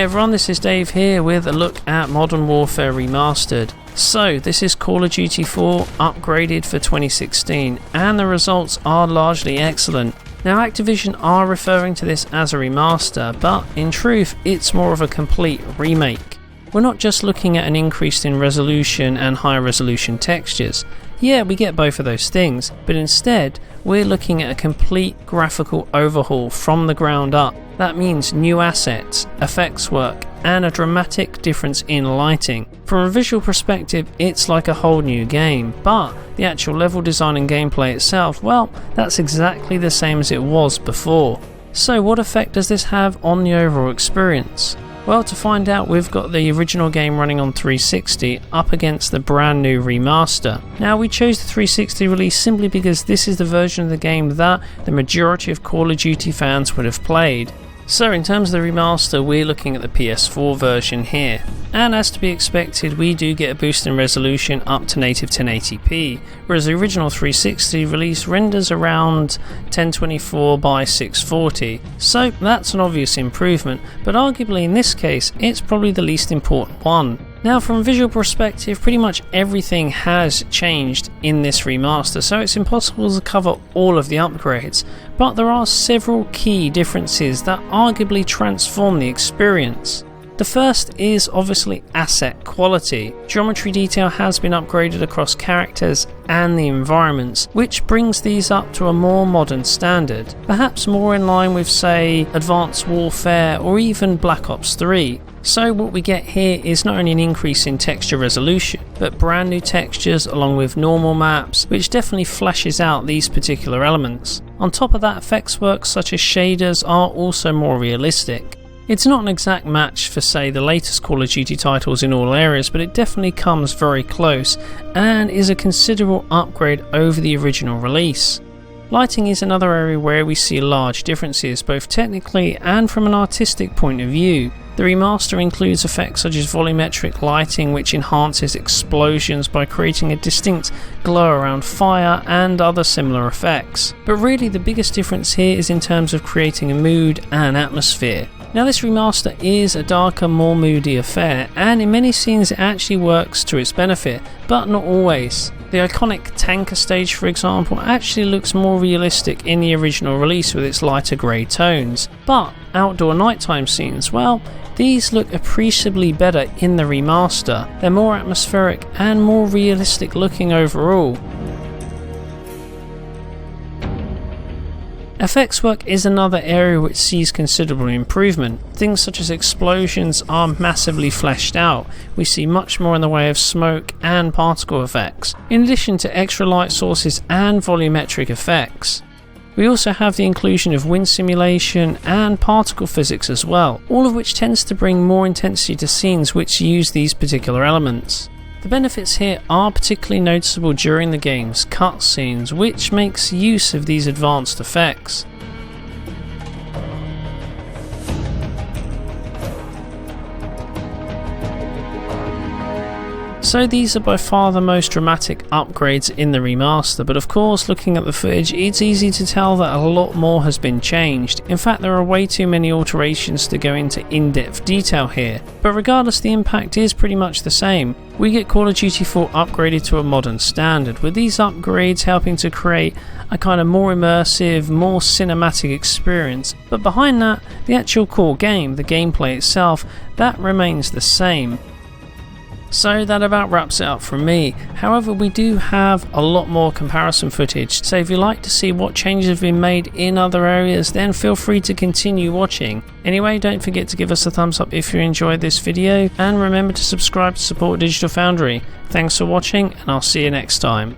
Hey everyone, this is Dave here with a look at Modern Warfare Remastered. So this is Call of Duty 4 upgraded for 2016 and the results are largely excellent. Now Activision are referring to this as a remaster, but in truth it's more of a complete remake. We're not just looking at an increase in resolution and higher resolution textures. Yeah, we get both of those things, but instead we're looking at a complete graphical overhaul from the ground up. That means new assets, effects work, and a dramatic difference in lighting. From a visual perspective, it's like a whole new game, but the actual level design and gameplay itself, well, that's exactly the same as it was before. So what effect does this have on the overall experience? Well, to find out, we've got the original game running on 360 up against the brand new remaster. Now, we chose the 360 release simply because this is the version of the game that the majority of Call of Duty fans would have played. So in terms of the remaster, we're looking at the PS4 version here, and as to be expected, we do get a boost in resolution up to native 1080p, whereas the original 360 release renders around 1024 by 640, so that's an obvious improvement, but arguably in this case it's probably the least important one. Now from a visual perspective, pretty much everything has changed in this remaster, so it's impossible to cover all of the upgrades, but there are several key differences that arguably transform the experience. The first is obviously asset quality. Geometry detail has been upgraded across characters and the environments, which brings these up to a more modern standard, perhaps more in line with, say, Advanced Warfare or even Black Ops 3. So what we get here is not only an increase in texture resolution, but brand new textures along with normal maps, which definitely fleshes out these particular elements. On top of that, effects work such as shaders are also more realistic. It's not an exact match for, say, the latest Call of Duty titles in all areas, but it definitely comes very close and is a considerable upgrade over the original release. Lighting is another area where we see large differences, both technically and from an artistic point of view. The remaster includes effects such as volumetric lighting, which enhances explosions by creating a distinct glow around fire and other similar effects. But really the biggest difference here is in terms of creating a mood and atmosphere. Now this remaster is a darker, more moody affair, and in many scenes it actually works to its benefit, but not always. The iconic tanker stage, for example, actually looks more realistic in the original release with its lighter grey tones, but outdoor nighttime scenes, well, these look appreciably better in the remaster. They're more atmospheric and more realistic looking overall. Effects work is another area which sees considerable improvement. Things such as explosions are massively fleshed out. We see much more in the way of smoke and particle effects, in addition to extra light sources and volumetric effects. We also have the inclusion of wind simulation and particle physics as well, all of which tends to bring more intensity to scenes which use these particular elements. The benefits here are particularly noticeable during the game's cutscenes, which makes use of these advanced effects. So these are by far the most dramatic upgrades in the remaster, but of course looking at the footage it's easy to tell that a lot more has been changed. In fact there are way too many alterations to go into in-depth detail here, but regardless the impact is pretty much the same. We get Call of Duty 4 upgraded to a modern standard, with these upgrades helping to create a kind of more immersive, more cinematic experience, but behind that, the actual core game, the gameplay itself, that remains the same. So that about wraps it up from me. However, we do have a lot more comparison footage, so if you'd like to see what changes have been made in other areas, then feel free to continue watching. Anyway, don't forget to give us a thumbs up if you enjoyed this video, and remember to subscribe to support Digital Foundry. Thanks for watching, and I'll see you next time.